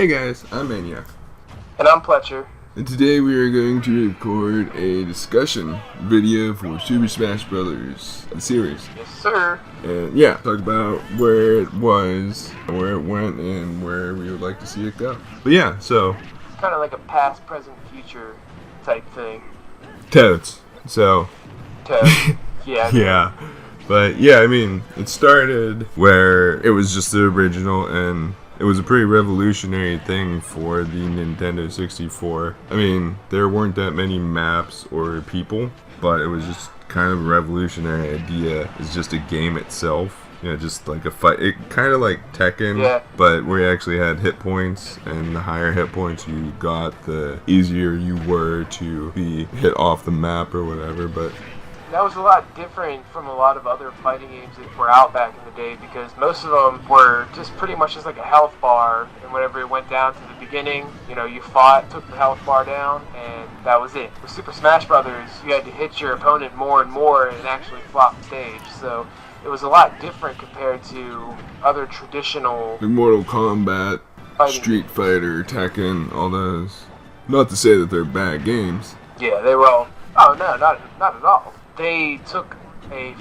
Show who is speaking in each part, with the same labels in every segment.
Speaker 1: Hey guys, I'm Maniac.
Speaker 2: And I'm Pletcher.
Speaker 1: And today we are going to record a discussion video for Super Smash Bros. The series.
Speaker 2: Yes, sir.
Speaker 1: And yeah, talk about where it was, where it went, and where we would like to see it go. But yeah, so...
Speaker 2: kind of like a past, present, future type thing.
Speaker 1: Toads. So...
Speaker 2: Toads. Yeah.
Speaker 1: Yeah. But yeah, I mean, it started where it was just the original, and it was a pretty revolutionary thing for the Nintendo 64. I mean, there weren't that many maps or people, but it was just kind of a revolutionary idea. It's just a game itself. You know, just like a fight. It kind of like Tekken,
Speaker 2: yeah.
Speaker 1: But where you actually had hit points, and the higher hit points you got, the easier you were to be hit off the map or whatever, but...
Speaker 2: that was a lot different from a lot of other fighting games that were out back in the day, because most of them were just pretty much just like a health bar, and whenever it went down to the beginning, you know, you fought, took the health bar down, and that was it. With Super Smash Brothers, you had to hit your opponent more and more and actually flop the stage, so it was a lot different compared to other traditional...
Speaker 1: like Mortal Kombat, Street
Speaker 2: games.
Speaker 1: Fighter, Tekken, all those. Not to say that they're bad games.
Speaker 2: Yeah, they were all... oh no, not at all. They took a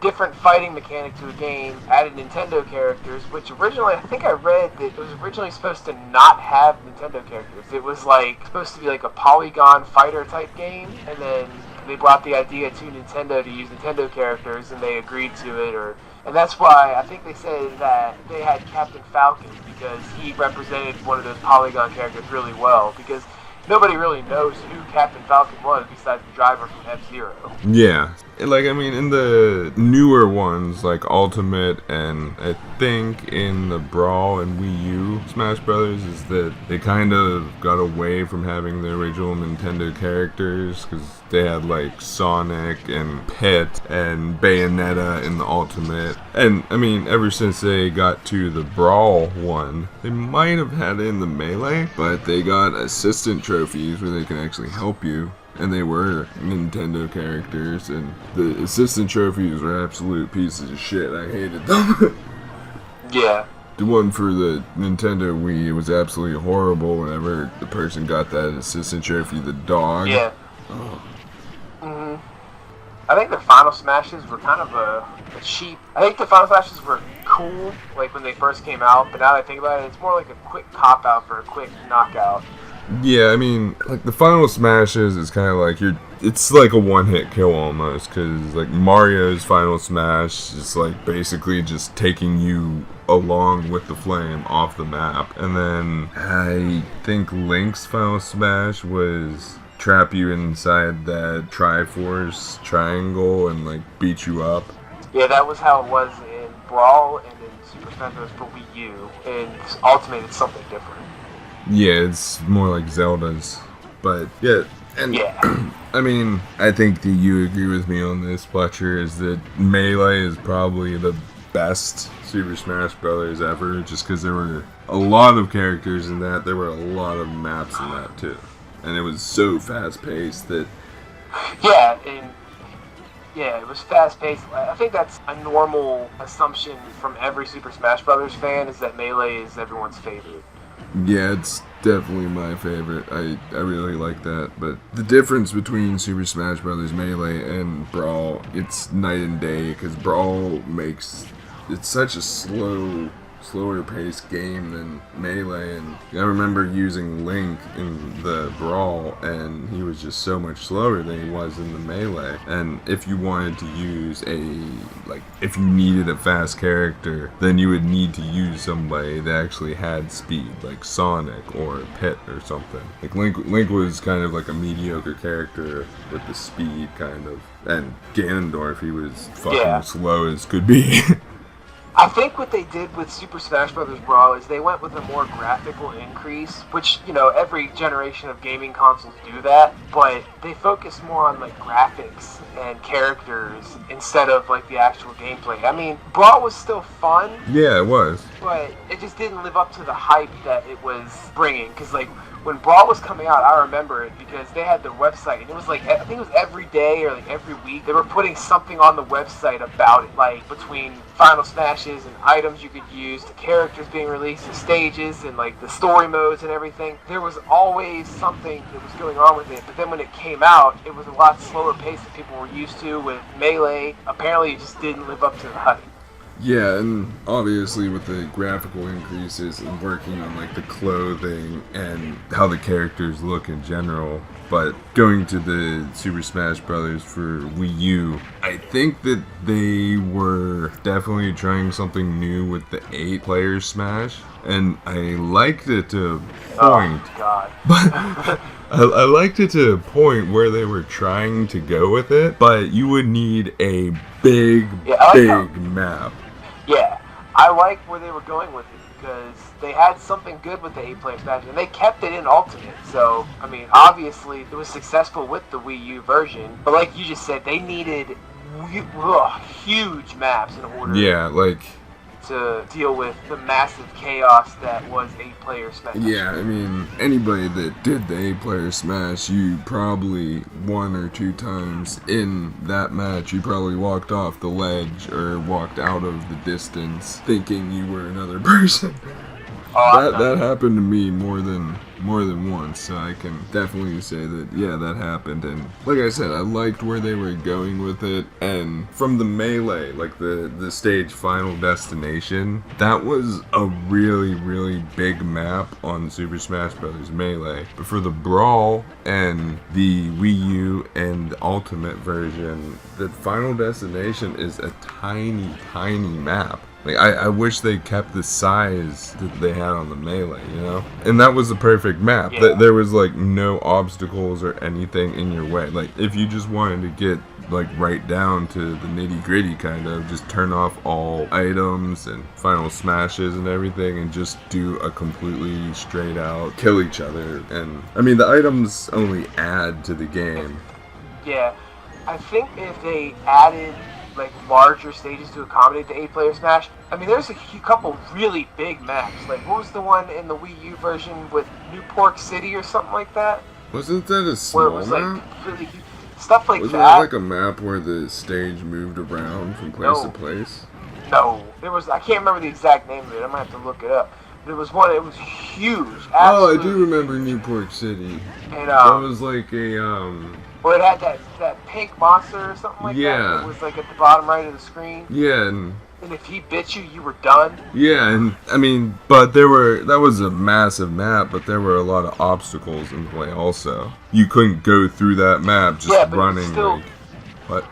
Speaker 2: different fighting mechanic to a game, added Nintendo characters, which originally, I think I read that it was originally supposed to not have Nintendo characters. It was like supposed to be like a polygon fighter type game, and then they brought the idea to Nintendo to use Nintendo characters, and they agreed to it, and that's why I think they said that they had Captain Falcon, because he represented one of those polygon characters really well, because nobody really knows who Captain Falcon was besides the driver from F-Zero.
Speaker 1: Yeah. Like, I mean, in the newer ones, like Ultimate, and I think in the Brawl and Wii U Smash Brothers, is that they kind of got away from having the original Nintendo characters, because they had like Sonic and Pit and Bayonetta in the Ultimate. And, I mean, ever since they got to the Brawl one, they might have had it in the Melee, but they got assistant trophies where they can actually help you. And they were Nintendo characters, and the assistant trophies were absolute pieces of shit. I hated them.
Speaker 2: Yeah.
Speaker 1: The one for the Nintendo Wii was absolutely horrible whenever the person got that assistant trophy, the dog.
Speaker 2: Yeah. Oh. I think the Final Smashes were kind of a cheap... I think the Final Smashes were cool, like when they first came out, but now that I think about it, it's more like a quick cop-out for a quick knockout.
Speaker 1: Yeah, I mean, like, the Final Smashes is kind of like, it's like a one-hit kill almost, because, like, Mario's Final Smash is, like, basically just taking you along with the flame off the map. And then, I think Link's Final Smash was trap you inside that Triforce triangle and, like, beat you up.
Speaker 2: Yeah, that was how it was in Brawl and in Super Smash Bros. For Wii U. In Ultimate, it's something different.
Speaker 1: Yeah, it's more like Zelda's, but yeah, and
Speaker 2: yeah.
Speaker 1: I mean, I think that you agree with me on this, Pletcher, is that Melee is probably the best Super Smash Brothers ever, just because there were a lot of characters in that, there were a lot of maps in that too, and it was so fast-paced that...
Speaker 2: yeah, and... yeah, it was fast-paced. I think that's a normal assumption from every Super Smash Brothers fan, is that Melee is everyone's favorite.
Speaker 1: Yeah, it's definitely my favorite. I really like that. But the difference between Super Smash Bros. Melee and Brawl, it's night and day, because Brawl makes... it's such a slower paced game than Melee, and I remember using Link in the Brawl, and he was just so much slower than he was in the Melee. And if you wanted to use if you needed a fast character, then you would need to use somebody that actually had speed, like Sonic or Pit or something. Like Link was kind of like a mediocre character with the speed, kind of. And Ganondorf, he was fucking slow as could be.
Speaker 2: I think what they did with Super Smash Bros. Brawl is they went with a more graphical increase, which, you know, every generation of gaming consoles do that, but they focus more on, like, graphics and characters instead of, like, the actual gameplay. I mean, Brawl was still fun.
Speaker 1: Yeah, it was.
Speaker 2: But it just didn't live up to the hype that it was bringing, because, like, when Brawl was coming out, I remember it because they had their website, and it was like, I think it was every day or like every week, they were putting something on the website about it, like between Final Smashes and items you could use, the characters being released, the stages, and like the story modes and everything. There was always something that was going on with it, but then when it came out, it was a lot slower pace than people were used to with Melee. Apparently, it just didn't live up to the hype.
Speaker 1: Yeah, and obviously with the graphical increases and working on like the clothing and how the characters look in general, but going to the Super Smash Brothers for Wii U, I think that they were definitely trying something new with the 8-player Smash, and I liked it to a point.
Speaker 2: Oh, God.
Speaker 1: But I liked it to a point where they were trying to go with it, but you would need a big map.
Speaker 2: Yeah, I like where they were going with it because they had something good with the 8-player Smash, and they kept it in Ultimate. So, I mean, obviously it was successful with the Wii U version, but like you just said, they needed huge maps in order to deal with the massive chaos that was 8-player Smash.
Speaker 1: Yeah, I mean, anybody that did the 8-player Smash, you probably 1 or 2 times in that match, you probably walked off the ledge or walked out of the distance thinking you were another person. That happened to me more than once, so I can definitely say that, yeah, that happened. And like I said, I liked where they were going with it, and from the Melee, like the stage Final Destination, that was a really, really big map on Super Smash Bros. Melee. But for the Brawl and the Wii U and the Ultimate version, the Final Destination is a tiny, tiny map. Like, I wish they kept the size that they had on the Melee, you know? And that was the perfect map.
Speaker 2: Yeah.
Speaker 1: There was, like, no obstacles or anything in your way. Like, if you just wanted to get, like, right down to the nitty-gritty, kind of, just turn off all items and final smashes and everything and just do a completely straight-out kill each other. And, I mean, the items only add to the game.
Speaker 2: Yeah, I think if they added like larger stages to accommodate the 8-player Smash. I mean, there's a couple really big maps. Like, what was the one in the Wii U version with Newport City or something like that?
Speaker 1: Wasn't that a small
Speaker 2: where it was
Speaker 1: map?
Speaker 2: like really huge. Stuff like
Speaker 1: Wasn't
Speaker 2: that.
Speaker 1: it like a map where the stage moved around from place to place?
Speaker 2: No, there was. I can't remember the exact name of it. I might have to look it up. But it was one. It was huge.
Speaker 1: Oh, I do remember Newport City.
Speaker 2: And
Speaker 1: that was like a
Speaker 2: where it had that pink monster or something like that. It was like at the bottom right of the screen.
Speaker 1: Yeah,
Speaker 2: and if he bit you, you were done.
Speaker 1: Yeah, and I mean, but that was a massive map, but there were a lot of obstacles in play also. You couldn't go through that map just running. What?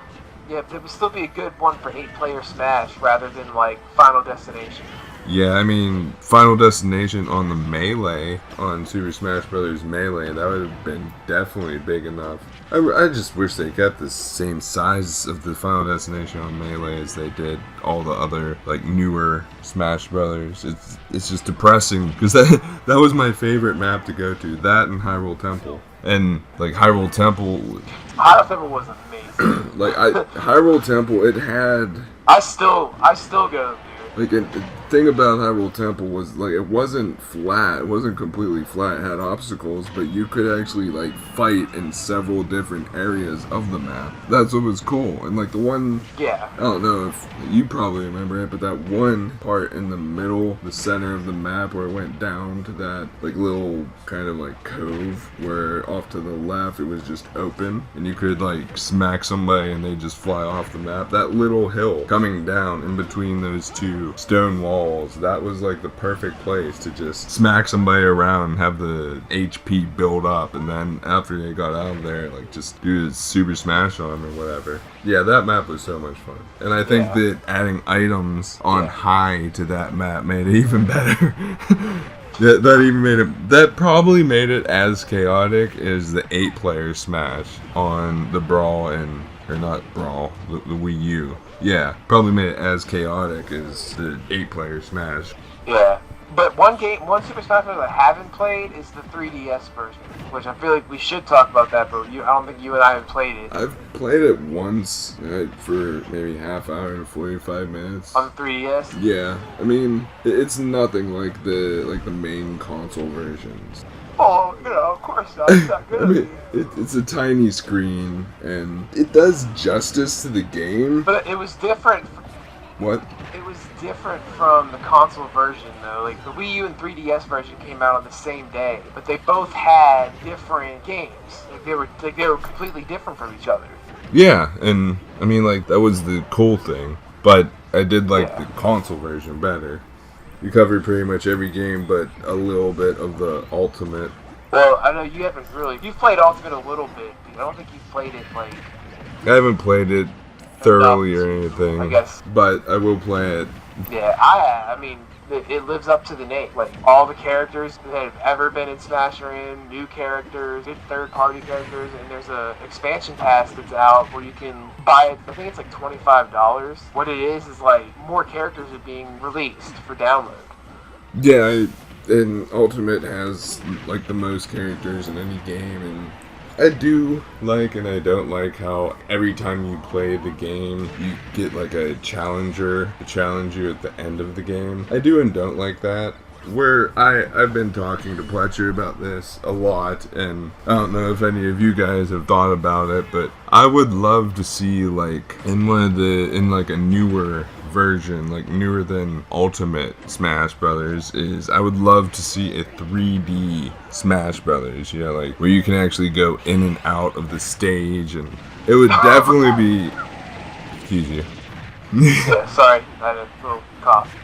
Speaker 2: Yeah, but it would still be a good one for 8-player Smash rather than like Final Destination.
Speaker 1: Yeah, I mean, Final Destination on the Melee, on Super Smash Bros. Melee, that would have been definitely big enough. I just wish they kept the same size of the Final Destination on Melee as they did all the other, like, newer Smash Brothers. It's just depressing, because that was my favorite map to go to, that and Hyrule Temple. And, like, Hyrule Temple
Speaker 2: was amazing.
Speaker 1: Like, Hyrule Temple, it had...
Speaker 2: I still go.
Speaker 1: Like, the thing about Hyrule Temple was, like, it wasn't flat. It wasn't completely flat. It had obstacles, but you could actually, like, fight in several different areas of the map. That's what was cool. And, like, the one...
Speaker 2: Yeah.
Speaker 1: I don't know if you probably remember it, but that one part in the middle, the center of the map, where it went down to that, like, little kind of, like, cove, where off to the left it was just open, and you could, like, smack somebody and they just fly off the map. That little hill coming down in between those two stone walls, that was like the perfect place to just smack somebody around and have the HP build up, and then after they got out of there, like, just do a super smash on them or whatever. Yeah, that map was so much fun. And I think that adding items on high to that map made it even better. That probably made it as chaotic as the 8-player Smash on the Brawl or not Brawl, the Wii U. Yeah, probably made it as chaotic as the 8-player Smash.
Speaker 2: Yeah, but one Super Smash Bros. I haven't played is the 3DS version, which I feel like we should talk about that, but I don't think you and I have played it.
Speaker 1: I've played it once for maybe half hour to 45 minutes.
Speaker 2: On the 3DS?
Speaker 1: Yeah, I mean, it's nothing like the main console versions.
Speaker 2: Oh, of course not. It's not
Speaker 1: I
Speaker 2: gonna
Speaker 1: mean,
Speaker 2: be.
Speaker 1: it's a tiny screen, and it does justice to the game.
Speaker 2: But it was different.
Speaker 1: What?
Speaker 2: It was different from the console version, though. Like the Wii U and 3DS version came out on the same day, but they both had different games. Like they were completely different from each other.
Speaker 1: Yeah, and I mean, like, that was the cool thing. But I did like
Speaker 2: Yeah.
Speaker 1: the console version better. You covered pretty much every game, but a little bit of the Ultimate.
Speaker 2: Well, I know you haven't really. You've played Ultimate a little bit, but I don't think you've played it like
Speaker 1: I haven't played it thoroughly or anything.
Speaker 2: I guess.
Speaker 1: But I will play it.
Speaker 2: Yeah, I mean, it lives up to the name. Like, all the characters that have ever been in Smash are in, new characters, good third-party characters, and there's a expansion pass that's out where you can buy it. I think it's like $25. What it is like more characters are being released for download.
Speaker 1: Yeah, and Ultimate has like the most characters in any game, and I do like and I don't like how every time you play the game, you get like a challenger to challenge you at the end of the game. I do and don't like that. Where I've been talking to Pletcher about this a lot, and I don't know if any of you guys have thought about it, but I would love to see like in like a newer version, like newer than Ultimate Smash Brothers, is I would love to see a 3D Smash Brothers, like where you can actually go in and out of the stage, and it would definitely be. Excuse you.
Speaker 2: Yeah, sorry, I had a little cough.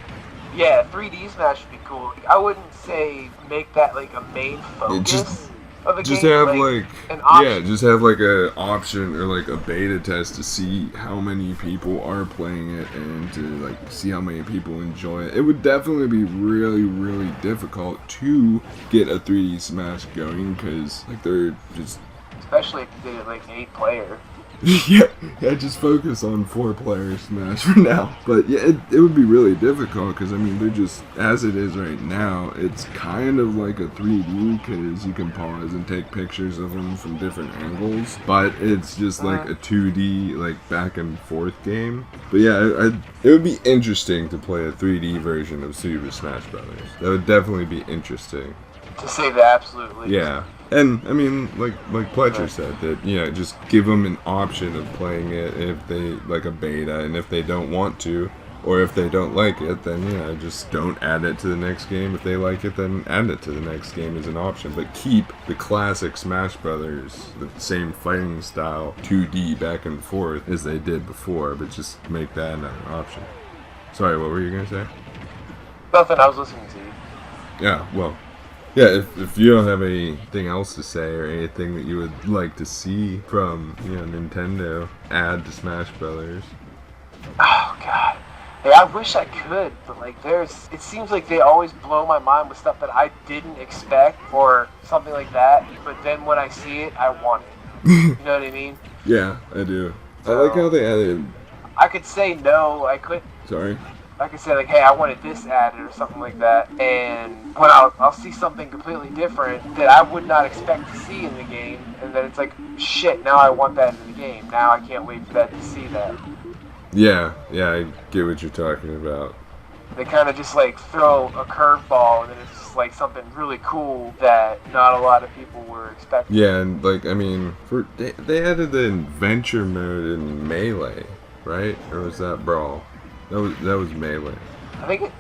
Speaker 2: Yeah, 3D Smash would be cool. I wouldn't say make that like a main focus of a
Speaker 1: Just
Speaker 2: game.
Speaker 1: have
Speaker 2: an option.
Speaker 1: yeah, just have like a option or like a beta test to see how many people are playing it and to like see how many people enjoy it. It would definitely be really, really difficult to get a 3D Smash going because like they're just
Speaker 2: Especially if you did it like 8-player.
Speaker 1: yeah, just focus on 4-player Smash for now. But yeah, it would be really difficult because I mean they're just as it is right now. It's kind of like a 3D because you can pause and take pictures of them from different angles. But it's just like a 2D like back and forth game. But yeah, it would be interesting to play a 3D version of Super Smash Brothers. That would definitely be interesting.
Speaker 2: To say the absolute least.
Speaker 1: Yeah. And I mean, like Pletcher said, that just give them an option of playing it if they like a beta, and if they don't want to, or if they don't like it, then just don't add it to the next game. If they like it, then add it to the next game as an option. But keep the classic Smash Brothers, the same fighting style, 2D back and forth as they did before, but just make that another option. Sorry, what were you gonna say?
Speaker 2: Nothing. I was listening to you.
Speaker 1: Yeah, well. Yeah, if you don't have anything else to say or anything that you would like to see from Nintendo add to Smash Brothers.
Speaker 2: Oh God. Hey, I wish I could, but like it seems like they always blow my mind with stuff that I didn't expect or something like that. But then when I see it, I want it. You know what I mean?
Speaker 1: Yeah, I do. I like how they added.
Speaker 2: I could say no. I could.
Speaker 1: Sorry.
Speaker 2: I could say like, hey, I wanted this added or something like that, and when I'll see something completely different that I would not expect to see in the game, and then it's like, shit, now I want that in the game. Now I can't wait for that to see that.
Speaker 1: Yeah, I get what you're talking about.
Speaker 2: They kind of just like throw a curveball, and then it's just like something really cool that not a lot of people were expecting.
Speaker 1: Yeah, and like I mean, they added the adventure mode in Melee, right? Or was that Brawl? That was Melee.
Speaker 2: I think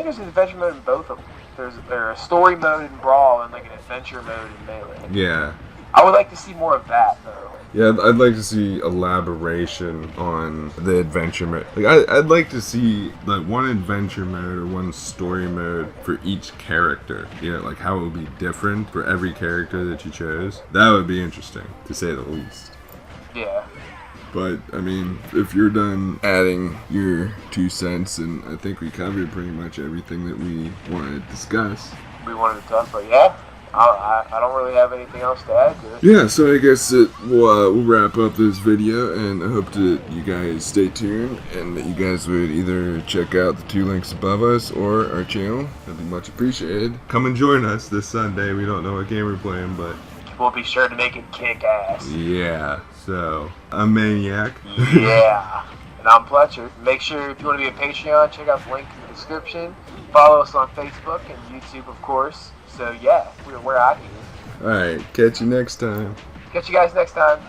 Speaker 2: there's an adventure mode in both of them. There's a story mode in Brawl and like an adventure mode in Melee.
Speaker 1: Yeah.
Speaker 2: I would like to see more of that though.
Speaker 1: Yeah, I'd like to see elaboration on the adventure mode. Like, I'd like to see like one adventure mode or one story mode for each character. Like how it would be different for every character that you chose. That would be interesting, to say the least.
Speaker 2: Yeah.
Speaker 1: But, I mean, if you're done adding your 2 cents, and I think we covered pretty much everything that we wanted to discuss.
Speaker 2: We wanted to talk about, yeah. I don't really have anything else to add to it.
Speaker 1: Yeah, so I guess we'll wrap up this video, and I hope that you guys stay tuned, and that you guys would either check out the 2 links above us or our channel. That'd be much appreciated. Come and join us this Sunday. We don't know what game we're playing, but
Speaker 2: We'll be sure to make it kick ass.
Speaker 1: yeah, so, I'm Maniac.
Speaker 2: Yeah. And I'm Pletcher. Make sure if you want to be a Patreon, check out the link in the description. Follow us on Facebook and YouTube, of course. So yeah, we're out of here.
Speaker 1: Alright, catch you next time.
Speaker 2: Catch you guys next time.